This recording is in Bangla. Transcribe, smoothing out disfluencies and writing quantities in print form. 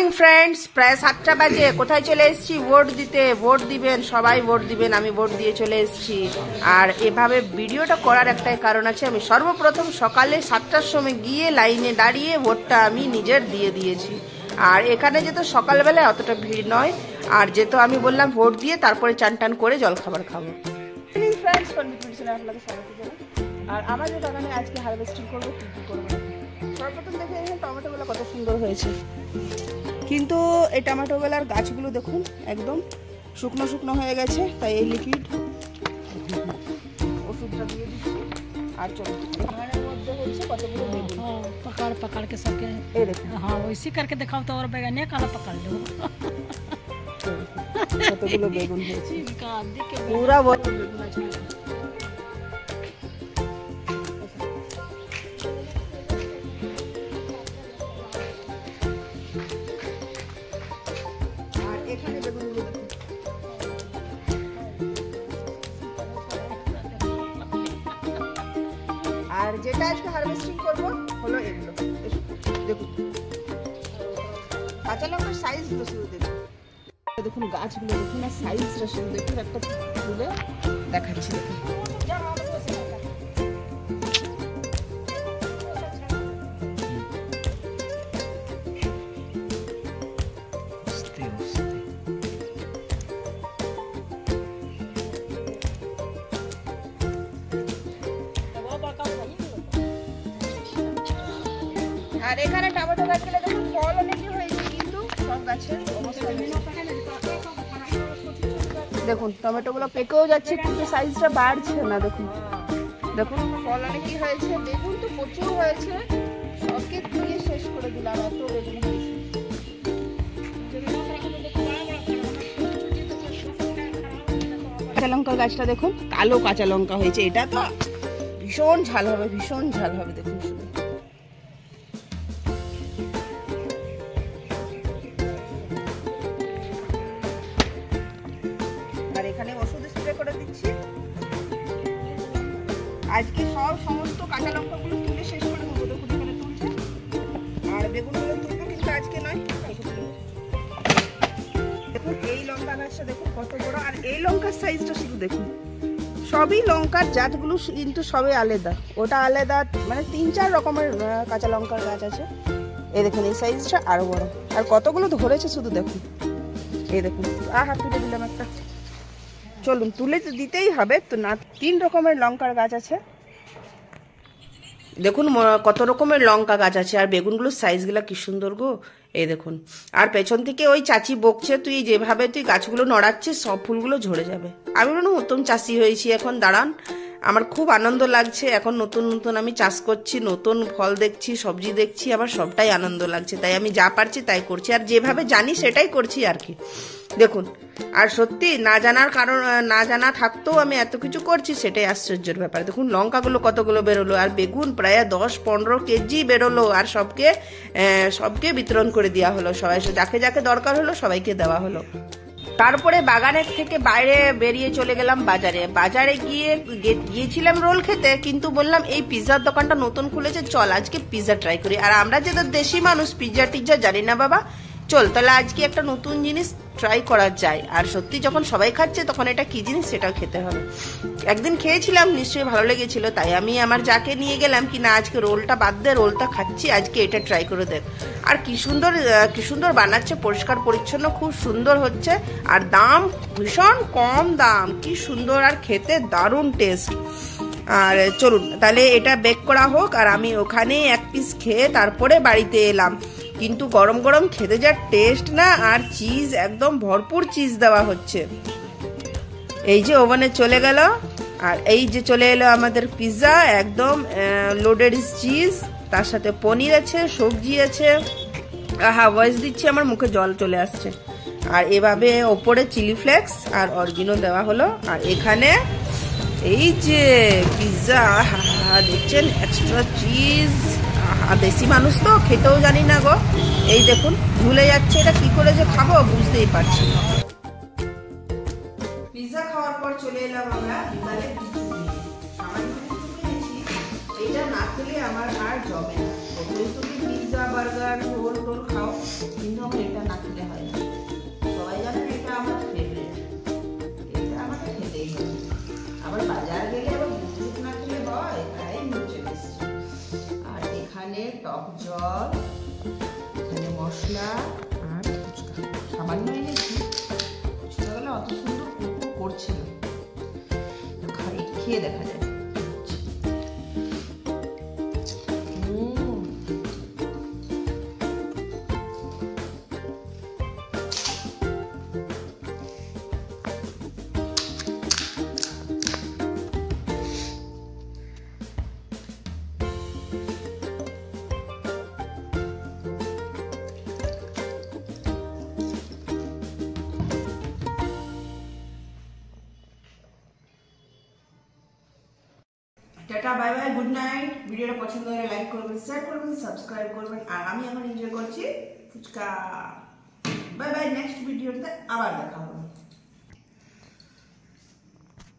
মর্নিং ফ্রেন্ডস, প্রায় 7টা বাজে। কোথায় চলে এসেছি? ভোট দিতে। ভোট দিবেন, সবাই ভোট দিবেন। আমি ভোট দিয়ে চলে এসেছি। আর এভাবে ভিডিওটা করার একটাই কারণ আছে, আমি সর্বপ্রথম সকালে 7টার সময় গিয়ে লাইনে দাঁড়িয়ে ভোটটা আমি নিজের দিয়ে দিয়েছি। আর এখানে যেহেতু সকালবেলায় অতটা ভিড় নয়, আর যেহেতু আমি বললাম ভোট দিয়ে তারপরে চান টান করে জলখাবার খাবো। ফ্রেন্ডস, আর আমার যে বাগানে আজকে হারভেস্টিং করবো, কি কি করবো সর্বপ্রথম দেখে এখানে টমেটোগুলো কত সুন্দর হয়েছে, কিন্তু এই টমেটোগুলার গাছগুলো দেখুন একদম শুকনো শুকনো হয়ে গেছে। তাই এই লিকুইড ওষুধটা দিয়ে দিচ্ছি। আর চলো বাগানের মধ্যে হচ্ছে কতগুলো বেগুন, पकड़ पकड़ के सबके এই দেখুন। हाँ वैसे करके दिखाओ तो और बैगन काला पकड़ लो কতগুলো বেগুন হয়েছে, इनका आदि के পুরা বেগুন আছে। আর এখানে বেগুনগুলো দেখুন, আর যেটা আজকে হারভেস্টিং করবো হলো এগুলো। দেখুন কাঁচা লঙ্কার সাইজ তো শুধু দেখুন, দেখুন গাছগুলো দেখুন আর সাইজটা শুধু দেখুন। একটা তুলে দেখাচ্ছি দেখুন। আর এখানে টমেটো গাছগুলো দেখুন ফল অনেকই হয়েছে, কিন্তু সব গাছের অবস্থা দেখুন টমেটোগুলো পেকেও যাচ্ছে, কিন্তু সাইজটা বাড়ছে না। দেখুন দেখুন ফল অনেকই হয়েছে, বেগুন তো প্রচুর হয়েছে, সবকে দিয়ে শেষ করে দিলাম, এত বেগুন হয়েছে। কাঁচা লঙ্কা গাছটা দেখুন, কালো কাঁচা লঙ্কা হয়েছে, এটা তো ভীষণ ঝাল হবে, ভীষণ ঝাল হবে। দেখুন শুধু আর এখানে ওষুধ স্প্রে করে দিচ্ছি। আজকে সমস্ত কাঁচা লঙ্কাগুলো তুলে শেষ করে দেবো। দেখুন এখানে তুলছে, আর বেগুনগুলো তুলবো, কিন্তু আজকে নয়। দেখুন এই লঙ্কা গাছটা দেখুন কত বড়, আর এই লঙ্কার সাইজটা শুধু দেখুন। সবই লঙ্কার জাতগুলো কিন্তু সবই আলাদা, ওটা আলাদা, মানে 3-4 রকমের কাঁচা লঙ্কার গাছ আছে। এই দেখুন এই সাইজটা আরো বড়, আর কতগুলো ধরেছে শুধু দেখুন। এই দেখুন আহা তুলে দিলাম একটা। চলুন তুলে তো দিতেই হবে তো না। 3 রকমের লঙ্কার গাছ আছে, দেখুন কত রকমের লঙ্কা গাছ আছে। আর বেগুনগুলোর সাইজগুলো কি সুন্দর গো, এই দেখুন। আর পেছন থেকে ওই চাচি বকছে, তুই যেভাবে তুই গাছগুলো নড়াচ্ছিস সব ফুলগুলো ঝরে যাবে। আমি বললাম নতুন চাষি হয়েছি এখন, দাঁড়ান। আমার খুব আনন্দ লাগছে, এখন নতুন নতুন আমি চাষ করছি, নতুন ফল দেখছি, সবজি দেখছি, আমার সবটাই আনন্দ লাগছে। তাই আমি যা পারছি তাই করছি, আর যেভাবে জানি সেটাই করছি আর কি। দেখুন আর সত্যি না জানার কারণ, না জানা থাকতেও আমি এত কিছু করছি, সেটাই আশ্চর্যের ব্যাপার। দেখুন লঙ্কাগুলো কতগুলো বেরোলো, আর বেগুন প্রায় 10-15 কেজি বেরোলো, আর সবকে বিতরণ করে দেওয়া হলো। সবাই যাকে যাকে দরকার হলো সবাইকে দেওয়া হলো। তারপরে বাগানের থেকে বাইরে বেরিয়ে চলে গেলাম বাজারে। বাজারে গিয়েছিলাম রোল খেতে, কিন্তু বললাম এই পিৎজার দোকানটা নতুন খুলেছে, চল আজকে পিৎজা ট্রাই করি। আর আমরা যেটা দেশি মানুষ, পিৎজা টিৎজা জানি না বাবা, চল তাহলে আজকে একটা নতুন জিনিস ট্রাই করা যায়। আর সত্যি যখন সবাই খাচ্ছে তখন এটা কি জিনিস সেটাও খেতে হবে। একদিন খেয়েছিলাম, নিশ্চয়ই ভালো লেগেছিল, তাই আমি আমার যাকে নিয়ে গেলাম কি না আজকে রোলটা বাদ দে, রোলটা খাচ্ছি, আজকে এটা ট্রাই করে দেখ। আর কি সুন্দর বানাচ্ছে, পরিষ্কার পরিচ্ছন্ন, খুব সুন্দর হচ্ছে। আর দাম ভীষণ কম দাম, কি সুন্দর, আর খেতে দারুণ টেস্ট। আর চলুন তাহলে এটা বেক করা হোক, আর আমি ওখানে এক পিস খেয়ে তারপরে বাড়িতে এলাম। কিন্তু গরম গরম খেতে যা টেস্ট না, আর চিজ একদম ভরপুর চিজ দেওয়া হচ্ছে। এই যে ওভেনে চলে গেল, আর এই যে চলে এলো আমাদের পিৎজা, একদম লোডেড চিজ, তার সাথে পনির আছে, সবজি আছে। আহা ভয়েস দিচ্ছি, আমার মুখে জল চলে আসছে। আর এভাবে ওপরে চিলি ফ্লেক্স আর অরিজিনো দেওয়া হলো। আর এখানে এই যে পিৎজা, দেখছেন এক্সট্রা চিজ। দেশি মানুষ তো খেতেও জানি না গো, এই দেখুন ভুলে যাচ্ছে, এটা কি করে যে খাবো বুঝতেই পারছি না। পিৎজা খাওয়ার পর চলে এলাম আমরা বিকালে এটা না খেলে আমার আর জমে না। তুমি পিৎজা বার্গার রোল টোল খাও, কিন্তু আমার এটা ছোলা আর ফুচকা সামান্য এনেছি। ছোলাবেলা অত সুন্দর কুকু করছে না, খেয়ে দেখা যায়। Tata, bye bye, good night. ভিডিওটা পছন্দ হলে লাইক করবেন, শেয়ার করবেন, সাবস্ক্রাইব করবেন। আর আমি এখন এনজয় করছি ফুচকা। বাই বাই, নেক্সট ভিডিওতে আবার দেখা হবে।